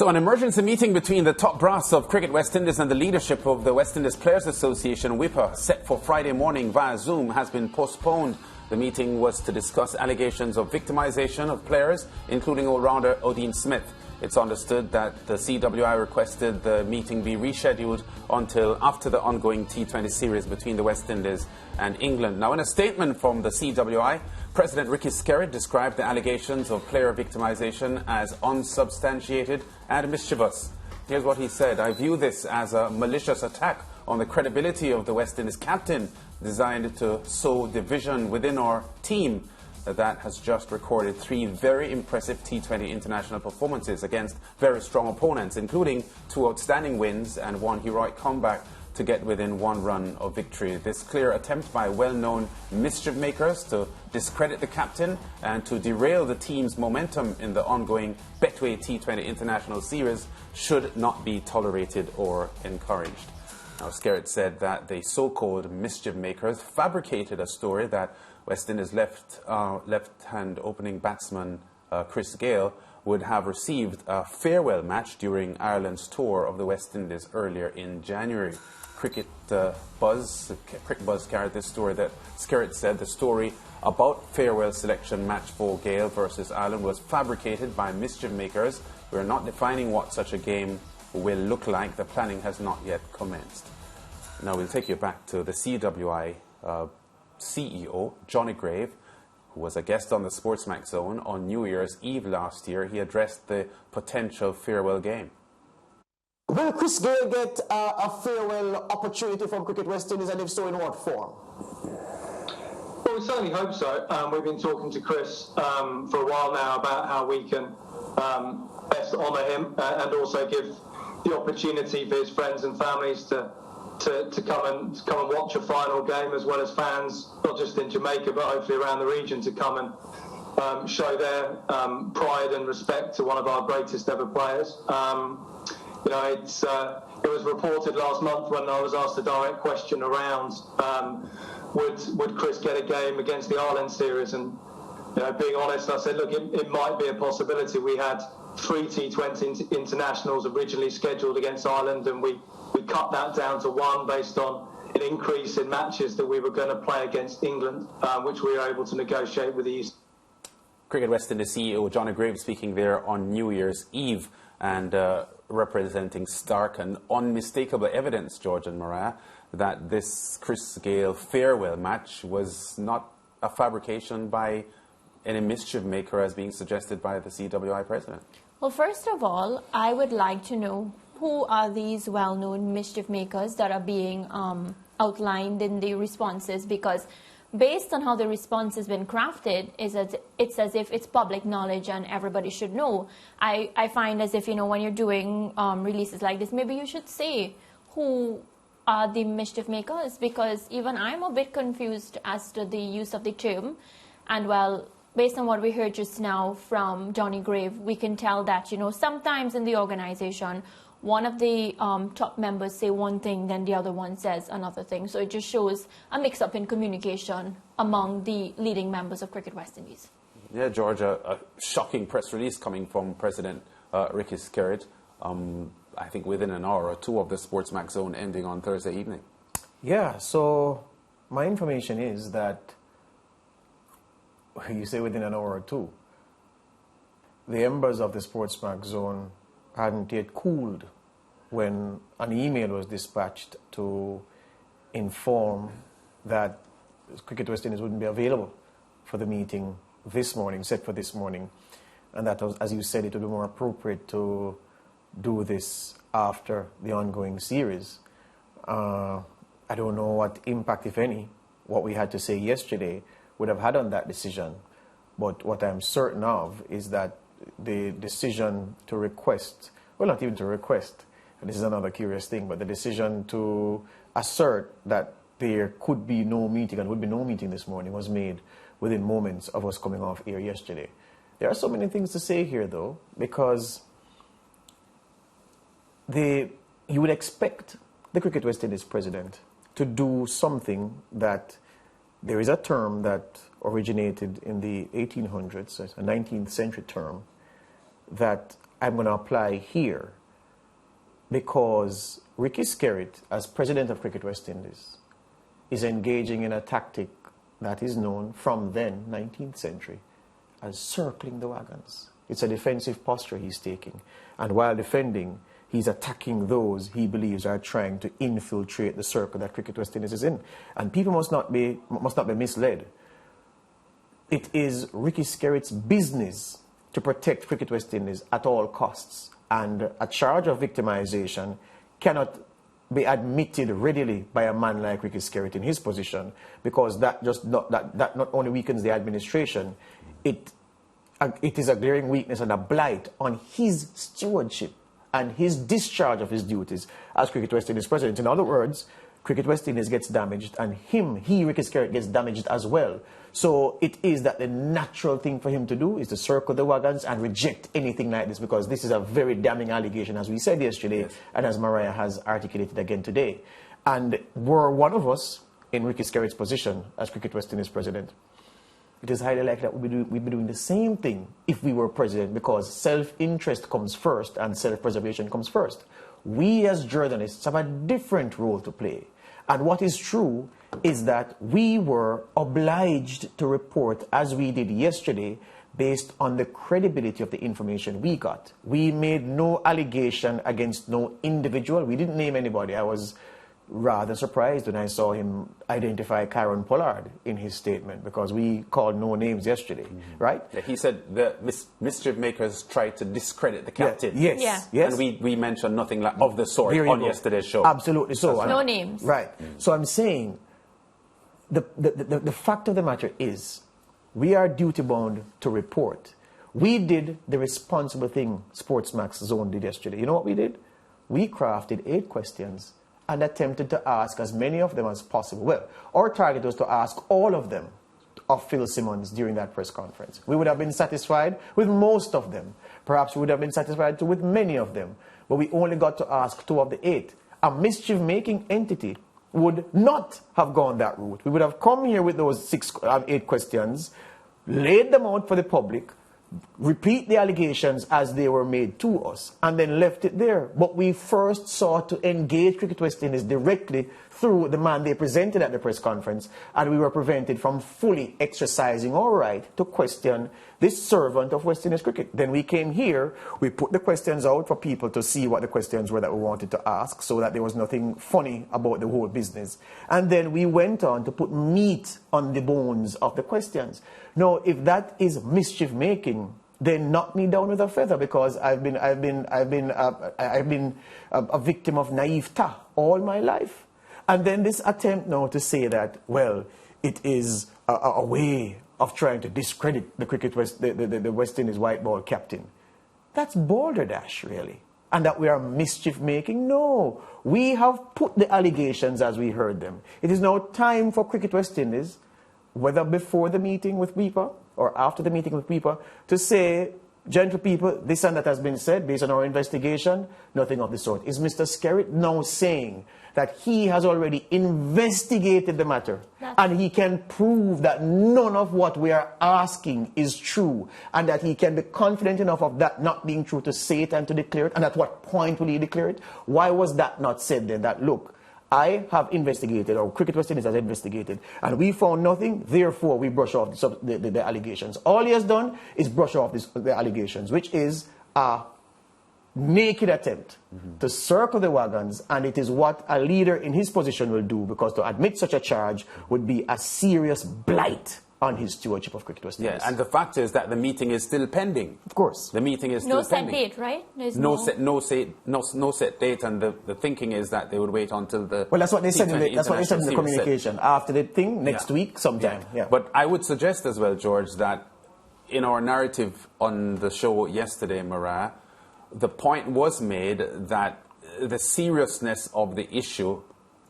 So an emergency meeting between the top brass of Cricket West Indies and the leadership of the West Indies Players Association, WIPA, set for Friday morning via Zoom, has been postponed. The meeting was to discuss allegations of victimisation of players, including all-rounder Odean Smith. It's understood that the CWI requested the meeting be rescheduled until after the ongoing T20 series between the West Indies and England. Now, in a statement from the CWI, President Ricky Skerritt described the allegations of player victimisation as unsubstantiated and mischievous. Here's what he said: "I view this as a malicious attack on the credibility of the West Indies captain, designed to sow division within our team that has just recorded 3 very impressive T20 international performances against very strong opponents, including 2 outstanding wins and 1 heroic comeback to get within 1 run of victory. This clear attempt by well-known mischief makers to discredit the captain and to derail the team's momentum in the ongoing Betway T20 international series should not be tolerated or encouraged." Now, Skerritt said that the so-called mischief makers fabricated a story that West Indies left-hand opening batsman Chris Gayle would have received a farewell match during Ireland's tour of the West Indies earlier in January. Cricket Buzz carried this story that Skerritt said the story about farewell selection match for Gayle versus Ireland was fabricated by mischief makers. We are not defining what such a game will look like. The planning has not yet commenced. Now we'll take you back to the CWI CEO, Johnny Grave, who was a guest on the Sportsmax Zone on New Year's Eve last year. He addressed the potential farewell game. Will Chris Gayle get a farewell opportunity from Cricket West Indies, and if so, in what form? Well, we certainly hope so. We've been talking to Chris for a while now about how we can best honour him and also give the opportunity for his friends and families to come and watch a final game, as well as fans, not just in Jamaica but hopefully around the region, to come and show their pride and respect to one of our greatest ever players. It was reported last month when I was asked a direct question around would Chris get a game against the Ireland series, and being honest, I said, look, it might be a possibility. We had 3 T20 internationals originally scheduled against Ireland, and we cut that down to 1 based on an increase in matches that we were going to play against England, which we were able to negotiate with the East. Cricket West Indies CEO Johnny Grave speaking there on New Year's Eve, and representing stark and unmistakable evidence, George and Mariah, that this Chris Gayle farewell match was not a fabrication by any mischief maker as being suggested by the CWI President. Well, first of all, I would like to know who are these well-known mischief makers that are being outlined in the responses, because based on how the response has been crafted, it's as if it's public knowledge and everybody should know. I find as if, when you're doing releases like this, maybe you should say who are the mischief makers, because even I'm a bit confused as to the use of the term. And well, based on what we heard just now from Johnny Grave, we can tell that, sometimes in the organization, one of the top members say one thing, then the other one says another thing. So it just shows a mix-up in communication among the leading members of Cricket West Indies. Yeah, George, a shocking press release coming from President Ricky Skerritt, I think within an hour or 2 of the Sportsmax Zone ending on Thursday evening. Yeah, so my information is that, you say within an hour or 2, the embers of the Sportsmax Zone hadn't yet cooled when an email was dispatched to inform that Cricket West Indies wouldn't be available for the meeting this morning, set for this morning, and that, as you said, it would be more appropriate to do this after the ongoing series. I don't know what impact, if any, what we had to say yesterday would have had on that decision, but what I'm certain of is that the decision to request, well, not even to request, and this is another curious thing, but the decision to assert that there could be no meeting and would be no meeting this morning was made within moments of us coming off air yesterday. There are so many things to say here, though, because you would expect the Cricket West Indies president to do something that there is a term that originated in the 1800s, a 19th century term, that I'm going to apply here, because Ricky Skerritt, as president of Cricket West Indies, is engaging in a tactic that is known from then, 19th century, as circling the wagons. It's a defensive posture he's taking. And while defending, he's attacking those he believes are trying to infiltrate the circle that Cricket West Indies is in. And people must not be misled. It is Ricky Skerritt's business to protect Cricket West Indies at all costs. And a charge of victimization cannot be admitted readily by a man like Ricky Skerritt in his position, because that not only weakens the administration, it is a glaring weakness and a blight on his stewardship and his discharge of his duties as Cricket West Indies president. In other words, Cricket West Indies gets damaged, and Ricky Skerritt, gets damaged as well. So it is that the natural thing for him to do is to circle the wagons and reject anything like this, because this is a very damning allegation, as we said yesterday, yes, and as Mariah has articulated again today. And were one of us in Ricky Skerritt's position as Cricket West Indies president, it is highly likely that we'd be doing the same thing if we were president, because self-interest comes first and self-preservation comes first. We as journalists have a different role to play. And what is true is that we were obliged to report, as we did yesterday, based on the credibility of the information we got. We made no allegation against no individual. We didn't name anybody. I was rather surprised when I saw him identify Kyron Pollard in his statement, because we called no names yesterday, right? Yeah, he said the mischief makers tried to discredit the captain. Yeah, yes, yeah, yes. And we mentioned nothing of the sort on yesterday's show. Absolutely so. No names. Right. So I'm saying the fact of the matter is we are duty bound to report. We did the responsible thing Sportsmax Zone did yesterday. You know what we did? We crafted 8 questions and attempted to ask as many of them as possible. Well, our target was to ask all of them of Phil Simmons during that press conference. We would have been satisfied with most of them. Perhaps we would have been satisfied too with many of them. But we only got to ask 2 of the 8. A mischief-making entity would not have gone that route. We would have come here with those 8 questions, laid them out for the public, repeat the allegations as they were made to us, and then left it there. But we first sought to engage Cricket West Indies directly through the man they presented at the press conference, and we were prevented from fully exercising our right to question this servant of West Indies cricket. Then we came here, we put the questions out for people to see what the questions were that we wanted to ask, so that there was nothing funny about the whole business. And then we went on to put meat on the bones of the questions. Now, if that is mischief making, then knock me down with a feather, because I've been a victim of naivete all my life. And then this attempt now to say that, well, it is a way of trying to discredit the West Indies white ball captain. That's balderdash, really. And that we are mischief making? No. We have put the allegations as we heard them. It is now time for Cricket West Indies, whether before the meeting with WIPA or after the meeting with WIPA, to say, gentle people, this and that has been said based on our investigation. Nothing of the sort. Is Mr. Skerritt now saying that he has already investigated the matter and he can prove that none of what we are asking is true, and that he can be confident enough of that not being true to say it and to declare it? And at what point will he declare it? Why was that not said then? That, look, I have investigated, or Cricket West Indies has investigated, and we found nothing, therefore we brush off the allegations. All he has done is brush off the allegations, which is a naked attempt to circle the wagons, and it is what a leader in his position will do, because to admit such a charge would be a serious blight on his stewardship of Cricket West Indies. Yeah, and the fact is that the meeting is still pending. Of course. The meeting is still pending. No set date, right? There's no set date, and the thinking is that they would wait until the... Well, that's what they said in the communication. After the thing, next week, sometime. Yeah. But I would suggest as well, George, that in our narrative on the show yesterday, Mariah, the point was made that the seriousness of the issue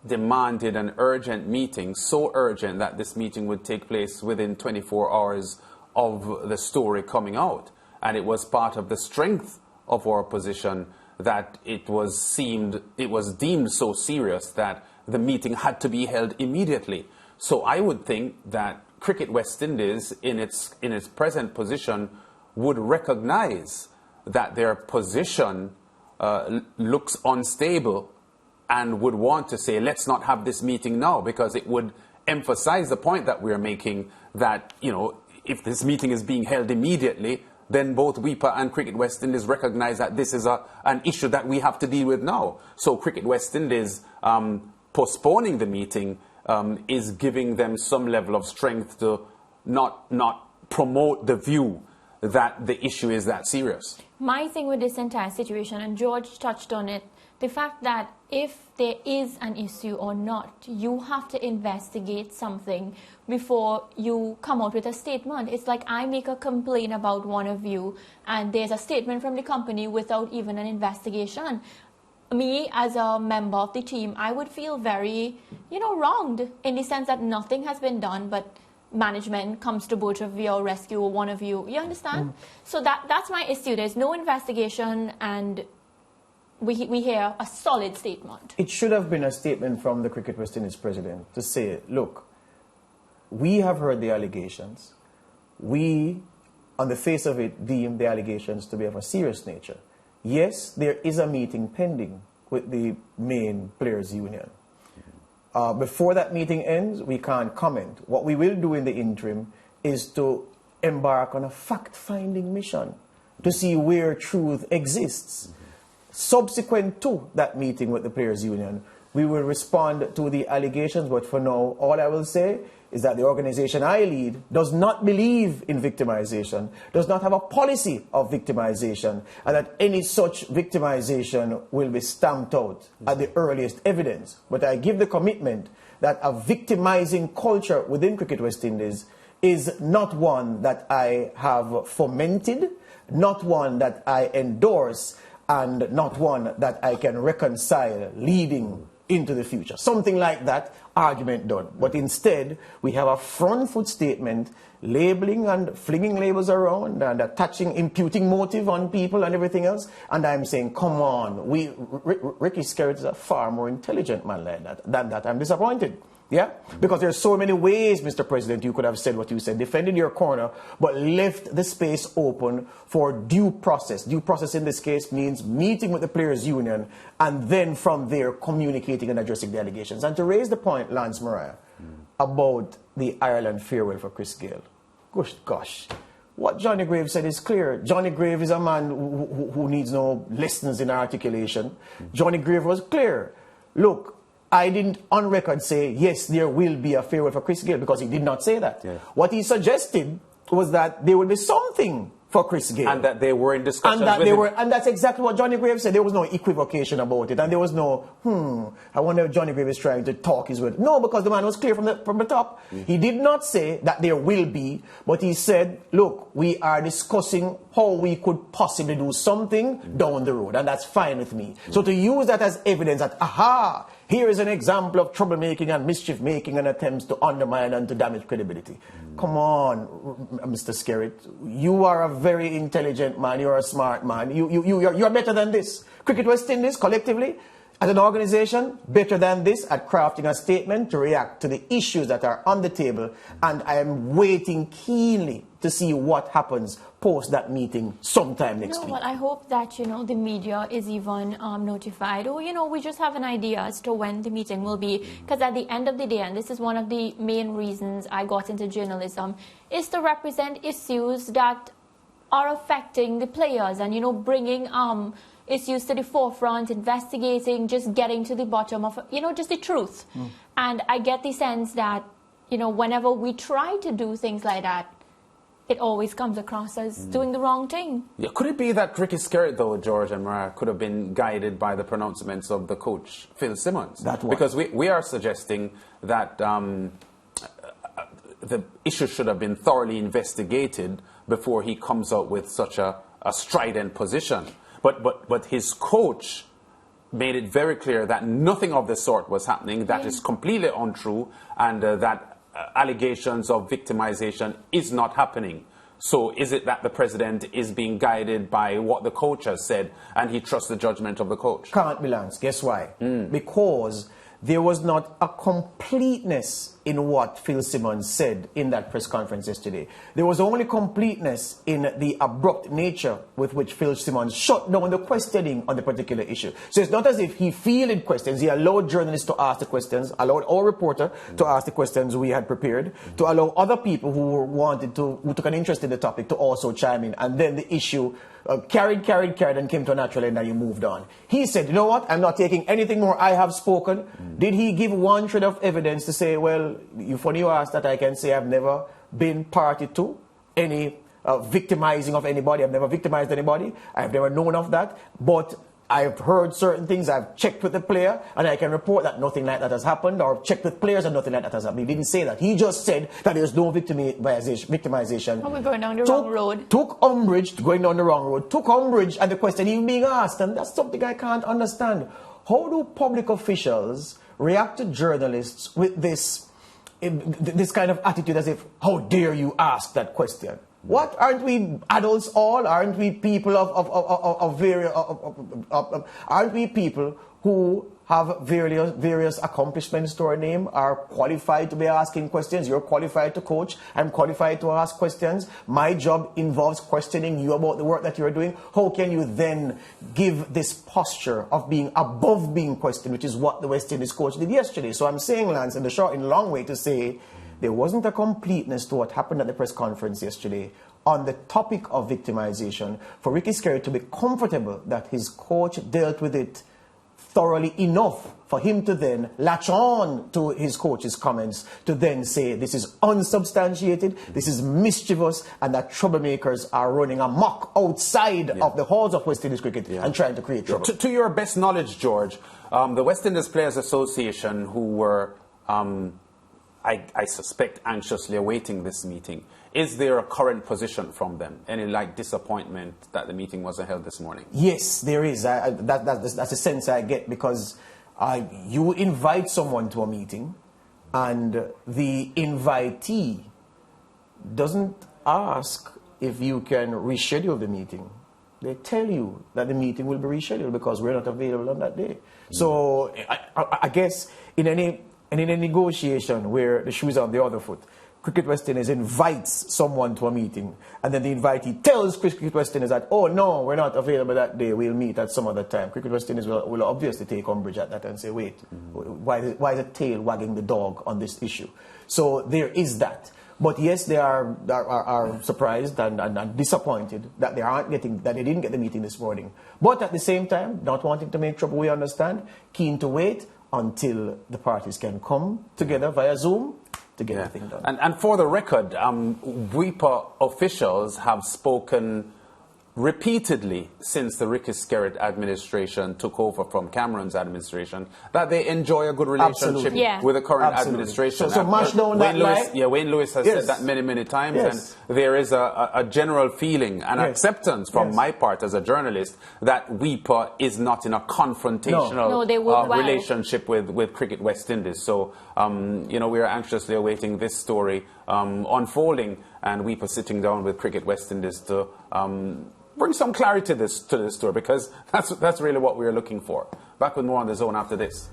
demanded an urgent meeting, so urgent that this meeting would take place within 24 hours of the story coming out. And it was part of the strength of our position that it was deemed so serious that the meeting had to be held immediately. So I would think that Cricket West Indies, in its present position, would recognize that their position looks unstable and would want to say, let's not have this meeting now, because it would emphasize the point that we're making that, you know, if this meeting is being held immediately, then both WIPA and Cricket West Indies recognize that this is an issue that we have to deal with now. So Cricket West Indies postponing the meeting is giving them some level of strength to not promote the view that the issue is that serious. My thing with this entire situation, and George touched on it, the fact that if there is an issue or not, you have to investigate something before you come out with a statement. It's like I make a complaint about one of you and there's a statement from the company without even an investigation. Me, as a member of the team, I would feel very, wronged in the sense that nothing has been done, but management comes to both of you or rescue one of you. You understand? So that's my issue. There's no investigation and we hear a solid statement. It should have been a statement from the Cricket West Indies president to say, look, we have heard the allegations. We, on the face of it, deem the allegations to be of a serious nature. Yes, there is a meeting pending with the main players' union. Before that meeting ends, we can't comment. What we will do in the interim is to embark on a fact-finding mission to see where truth exists. Subsequent to that meeting with the players' union, we will respond to the allegations, but for now, all I will say is that the organization I lead does not believe in victimization, does not have a policy of victimization, and that any such victimization will be stamped out at the earliest evidence. But I give the commitment that a victimizing culture within Cricket West Indies is not one that I have fomented, not one that I endorse, and not one that I can reconcile leading into the future. Something like that, argument done. But instead, we have a front foot statement labeling and flinging labels around and attaching, imputing motive on people and everything else. And I'm saying, come on, Ricky Skerritt is a far more intelligent man like than that. I'm disappointed. Yeah? Because there's so many ways, Mr. President, you could have said what you said, defended your corner, but left the space open for due process. Due process in this case means meeting with the players' union and then from there communicating and addressing the allegations. And to raise the point, Lance Mariah, about the Ireland farewell for Chris Gayle. Gosh, what Johnny Grave said is clear. Johnny Grave is a man who needs no lessons in articulation. Johnny Grave was clear. Look, I didn't on record say, yes, there will be a farewell for Chris Gayle, because he did not say that. Yeah. What he suggested was that there will be something for Chris Gayle. And that they were in discussions and that's exactly what Johnny Grave said. There was no equivocation about it. And there was no, I wonder if Johnny Grave is trying to talk his word. No, because the man was clear from the top. He did not say that there will be, but he said, look, we are discussing how we could possibly do something down the road. And that's fine with me. So to use that as evidence that, aha, here is an example of troublemaking and mischief making and attempts to undermine and to damage credibility. Come on, Mr. Skerritt. You are a very intelligent man. You're a smart man. You're better than this. Cricket West Indies, collectively, as an organization, better than this at crafting a statement to react to the issues that are on the table. And I am waiting keenly to see what happens post that meeting sometime next week. Well, I hope that, the media is even notified, or, we just have an idea as to when the meeting will be. Because at the end of the day, and this is one of the main reasons I got into journalism, is to represent issues that are affecting the players and, bringing issues to the forefront, investigating, just getting to the bottom of, just the truth. And I get the sense that, whenever we try to do things like that, it always comes across as doing the wrong thing. Yeah, could it be that Ricky Skerritt, though, George and Mariah, could have been guided by the pronouncements of the coach, Phil Simmons? Because we are suggesting that the issue should have been thoroughly investigated before he comes out with such a strident position. But his coach made it very clear that nothing of the sort was happening. That is completely untrue, and that allegations of victimization is not happening. So is it that the president is being guided by what the coach has said and he trusts the judgment of the coach? Can't be, Lance. Guess why? Because there was not a completeness in what Phil Simmons said in that press conference yesterday. There was only completeness in the abrupt nature with which Phil Simmons shut down the questioning on the particular issue. So it's not as if he fielded questions. He allowed journalists to ask the questions, allowed our reporter to ask the questions we had prepared, to allow other people who took an interest in the topic to also chime in. And then the issue carried and came to a natural end and he moved on. He said, you know what, I'm not taking anything more, I have spoken. Did he give one shred of evidence to say, well, funny you asked that, I can say I've never been party to any victimizing of anybody. I've never victimized anybody. I've never known of that. But I've heard certain things. I've checked with the player, and I can report that nothing like that has happened, or checked with players and nothing like that has happened. He didn't say that. He just said that there's no victimization. Are we going down the wrong road? Took umbrage, going down the wrong road, took umbrage at the question even being asked, and that's something I can't understand. How do public officials react to journalists with this kind of attitude as if, how dare you ask that question? What, aren't we adults all? Aren't we people aren't we people who have various accomplishments to our name, are qualified to be asking questions? You're qualified to coach. I'm qualified to ask questions. My job involves questioning you about the work that you're doing. How can you then give this posture of being above being questioned, which is what the West Indies coach did yesterday? So I'm saying, Lance, in the long way to say, there wasn't a completeness to what happened at the press conference yesterday on the topic of victimization for Ricky Skerritt to be comfortable that his coach dealt with it thoroughly enough for him to then latch on to his coach's comments to then say this is unsubstantiated, this is mischievous, and that troublemakers are running amok outside of the halls of West Indies cricket and trying to create trouble. To your best knowledge, George, the West Indies Players Association, who were I suspect anxiously awaiting this meeting. Is there a current position from them? Any disappointment that the meeting wasn't held this morning? Yes, there is. That's a sense I get, because you invite someone to a meeting and the invitee doesn't ask if you can reschedule the meeting. They tell you that the meeting will be rescheduled because we're not available on that day. So I guess in any negotiation where the shoe is on the other foot, Cricket West Indies invites someone to a meeting, and then the invitee tells Cricket West Indies that, oh no, we're not available that day, we'll meet at some other time. Cricket West Indies will obviously take umbrage at that and say, wait, why is the tail wagging the dog on this issue? So there is that. But yes, they are surprised and disappointed that they didn't get the meeting this morning. But at the same time, not wanting to make trouble, we understand, keen to wait until the parties can come together via Zoom to get everything done. And for the record, WIPA officials have spoken repeatedly since the Ricky Skerritt administration took over from Cameron's administration that they enjoy a good relationship with the current administration. So mash down that line. Wayne Lewis has said that many times, and there is a general feeling and acceptance from my part as a journalist that WIPA is not in a confrontational relationship with Cricket West Indies. So, we are anxiously awaiting this story unfolding, and WIPA sitting down with Cricket West Indies to bring some clarity to this story, because that's really what we're looking for. Back with more on The Zone after this.